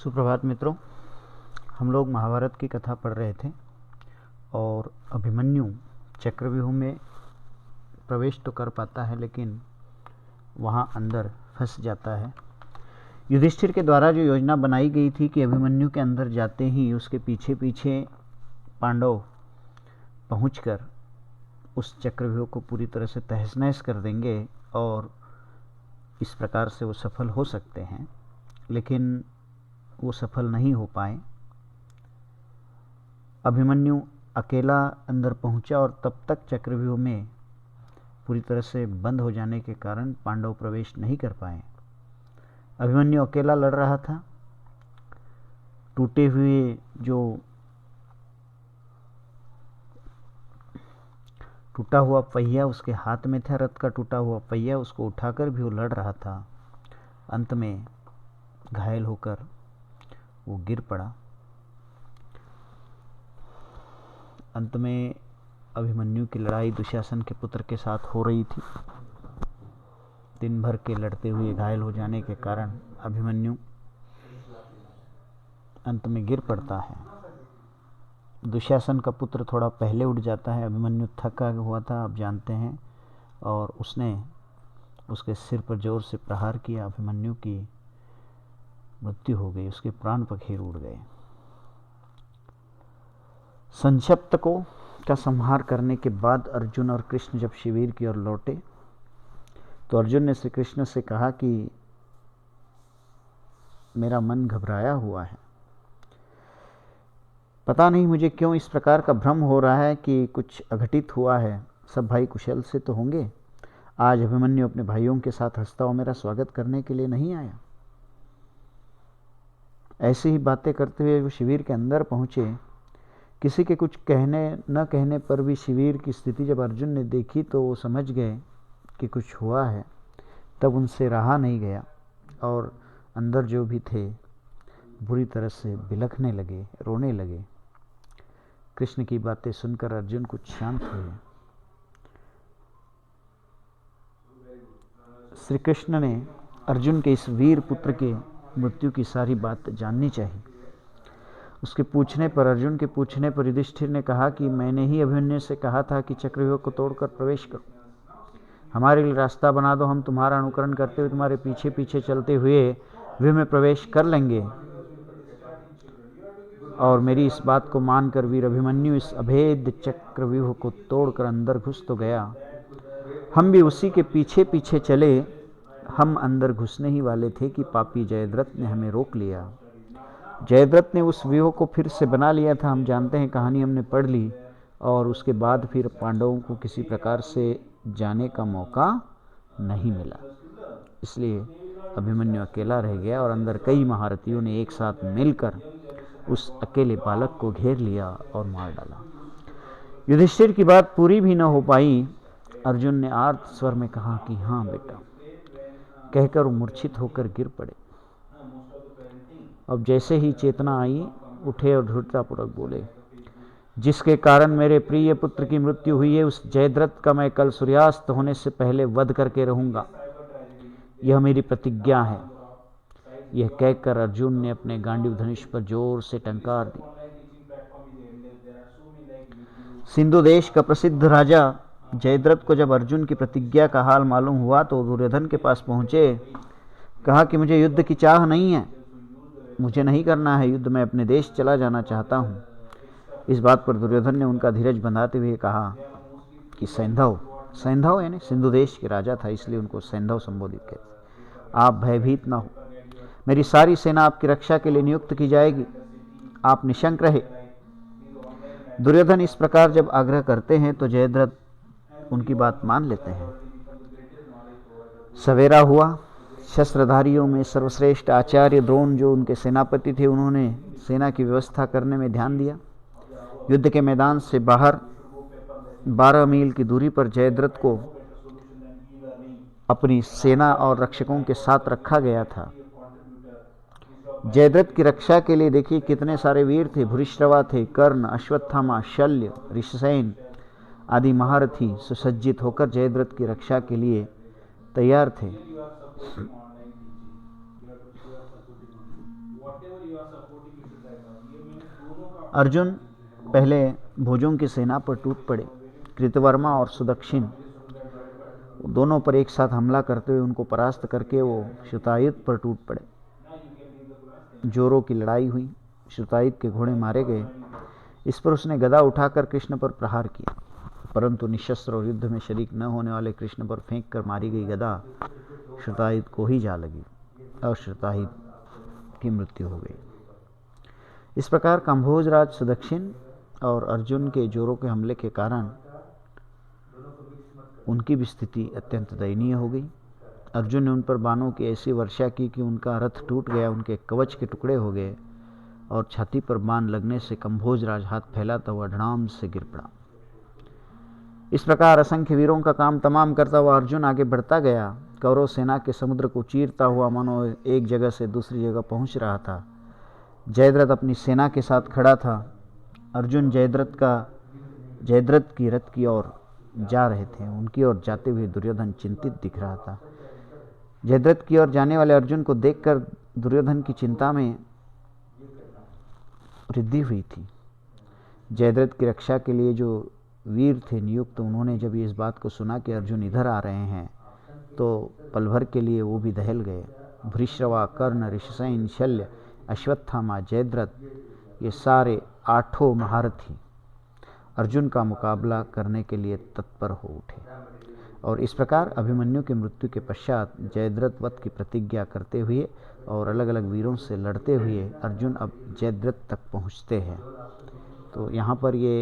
सुप्रभात मित्रों, हम लोग महाभारत की कथा पढ़ रहे थे और अभिमन्यु चक्रव्यूह में प्रवेश तो कर पाता है लेकिन वहाँ अंदर फंस जाता है। युधिष्ठिर के द्वारा जो योजना बनाई गई थी कि अभिमन्यु के अंदर जाते ही उसके पीछे पीछे पांडव पहुंचकर उस चक्रव्यूह को पूरी तरह से तहस नहस कर देंगे और इस प्रकार से वो सफल हो सकते हैं, लेकिन वो सफल नहीं हो पाए। अभिमन्यु अकेला अंदर पहुंचा और तब तक चक्रव्यूह में पूरी तरह से बंद हो जाने के कारण पांडव प्रवेश नहीं कर पाए। अभिमन्यु अकेला लड़ रहा था। टूटा हुआ पहिया उसके हाथ में था, रथ का टूटा हुआ पहिया, उसको उठाकर भी वो लड़ रहा था। अंत में घायल होकर वो गिर पड़ा। अंत में अभिमन्यु की लड़ाई दुशासन के पुत्र के साथ हो रही थी। दिन भर के लड़ते हुए घायल हो जाने के कारण अभिमन्यु अंत में गिर पड़ता है। दुशासन का पुत्र थोड़ा पहले उठ जाता है। अभिमन्यु थका हुआ था, आप जानते हैं, और उसने उसके सिर पर जोर से प्रहार किया। अभिमन्यु की मृत्यु हो गई, उसके प्राण पखेर उड़ गए। संक्षप्तकों का संहार करने के बाद अर्जुन और कृष्ण जब शिविर की ओर लौटे तो अर्जुन ने श्री कृष्ण से कहा कि मेरा मन घबराया हुआ है, पता नहीं मुझे क्यों इस प्रकार का भ्रम हो रहा है कि कुछ अघटित हुआ है। सब भाई कुशल से तो होंगे। आज अभिमन्यु अपने भाइयों के साथ हंसता हुआ मेरा स्वागत करने के लिए नहीं आया। ऐसी ही बातें करते हुए वो शिविर के अंदर पहुंचे। किसी के कुछ कहने न कहने पर भी शिविर की स्थिति जब अर्जुन ने देखी तो वो समझ गए कि कुछ हुआ है। तब उनसे रहा नहीं गया और अंदर जो भी थे बुरी तरह से बिलखने लगे, रोने लगे। कृष्ण की बातें सुनकर अर्जुन कुछ शांत हुए। श्री कृष्ण ने अर्जुन के इस वीर पुत्र के मृत्यु की सारी बात जाननी चाहिए। उसके पूछने पर, अर्जुन के पूछने पर युधिष्ठिर ने कहा कि मैंने ही अभिमन्यु से कहा था कि चक्रव्यूह को तोड़कर प्रवेश करो, हमारे लिए रास्ता बना दो, हम तुम्हारा अनुकरण करते हुए तुम्हारे पीछे पीछे चलते हुए व्यूह में प्रवेश कर लेंगे। और मेरी इस बात को मानकर वीर अभिमन्यु इस अभेद चक्रव्यूह को तोड़कर अंदर घुस तो गया, हम भी उसी के पीछे पीछे चले। हम अंदर घुसने ही वाले थे कि पापी जयद्रथ ने हमें रोक लिया। जयद्रथ ने उस व्यूह को फिर से बना लिया था, हम जानते हैं, कहानी हमने पढ़ ली। और उसके बाद फिर पांडवों को किसी प्रकार से जाने का मौका नहीं मिला। इसलिए अभिमन्यु अकेला रह गया और अंदर कई महारथियों ने एक साथ मिलकर उस अकेले बालक को घेर लिया और मार डाला। युधिष्ठिर की बात पूरी भी न हो पाई। अर्जुन ने आर्त स्वर में कहा कि हाँ बेटा, कहकर मूर्छित होकर गिर पड़े। अब जैसे ही चेतना आई, उठे और दृढ़तापूर्वक बोले, जिसके कारण मेरे प्रिय पुत्र की मृत्यु हुई है उस जयद्रथ का मैं कल सूर्यास्त होने से पहले वध करके रहूंगा, यह मेरी प्रतिज्ञा है। यह कहकर अर्जुन ने अपने गांडीव धनुष पर जोर से टंकार दी। सिंधु देश का प्रसिद्ध राजा जयद्रथ को जब अर्जुन की प्रतिज्ञा का हाल मालूम हुआ तो दुर्योधन के पास पहुंचे। कहा कि मुझे युद्ध की चाह नहीं है, मुझे नहीं करना है युद्ध, मैं अपने देश चला जाना चाहता हूँ। इस बात पर दुर्योधन ने उनका धीरज बंधाते हुए कहा कि सैंधव यानी सिंधु देश के राजा था, इसलिए उनको सैंधव संबोधित कहते, आप भयभीत ना हो, मेरी सारी सेना आपकी रक्षा के लिए नियुक्त की जाएगी, आप निशंक रहे। दुर्योधन इस प्रकार जब आग्रह करते हैं तो जयद्रथ उनकी बात मान लेते हैं। सवेरा हुआ। शस्त्रधारियों में सर्वश्रेष्ठ आचार्य द्रोण जो उनके सेनापति थे, उन्होंने सेना की व्यवस्था करने में ध्यान दिया। युद्ध के मैदान से बाहर 12 मील की दूरी पर जयद्रथ को अपनी सेना और रक्षकों के साथ रखा गया था। जयद्रथ की रक्षा के लिए देखिए कितने सारे वीर थे। भूरिश्रवा थे, कर्ण, अश्वत्थामा, शल्य, ऋषसेन आदि महारथी सुसज्जित होकर जयद्रथ की रक्षा के लिए तैयार थे। अर्जुन पहले भोजों की सेना पर टूट पड़े। कृतवर्मा और सुदक्षिण दोनों पर एक साथ हमला करते हुए उनको परास्त करके वो श्रुतायुध पर टूट पड़े। जोरों की लड़ाई हुई, श्रुतायुध के घोड़े मारे गए। इस पर उसने गदा उठाकर कृष्ण पर प्रहार किया, परंतु निशस्त्र और युद्ध में शरीक न होने वाले कृष्ण पर फेंक कर मारी गई गदा श्रुतायुध को ही जा लगी और श्रुतायुध की मृत्यु हो गई। इस प्रकार काम्भोजराज सुदक्षिण और अर्जुन के जोरों के हमले के कारण उनकी भी स्थिति अत्यंत दयनीय हो गई। अर्जुन ने उन पर बाणों की ऐसी वर्षा की कि उनका रथ टूट गया, उनके कवच के टुकड़े हो गए और छाती पर बाण लगने से काम्भोजराज हाथ फैलाता हुआ धड़ाम से गिर पड़ा। इस प्रकार असंख्य वीरों का काम तमाम करता हुआ अर्जुन आगे बढ़ता गया। कौरव सेना के समुद्र को चीरता हुआ मानो एक जगह से दूसरी जगह पहुंच रहा था। जयद्रथ अपनी सेना के साथ खड़ा था। अर्जुन जयद्रथ की रथ की ओर जा रहे थे। उनकी ओर जाते हुए दुर्योधन चिंतित दिख रहा था। जयद्रथ की ओर जाने वाले अर्जुन को देखकर दुर्योधन की चिंता में वृद्धि हुई थी। जयद्रथ की रक्षा के लिए जो वीर थे नियुक्त, उन्होंने जब इस बात को सुना कि अर्जुन इधर आ रहे हैं तो पल भर के लिए वो भी दहल गए। भृश्रवा, कर्ण, ऋषसेन, शल्य, अश्वत्थामा, जयद्रथ ये सारे 8 महारथी अर्जुन का मुकाबला करने के लिए तत्पर हो उठे। और इस प्रकार अभिमन्यु की मृत्यु के पश्चात जयद्रथ वध की प्रतिज्ञा करते हुए और अलग अलग वीरों से लड़ते हुए अर्जुन अब जयद्रथ तक पहुँचते हैं। तो यहाँ पर ये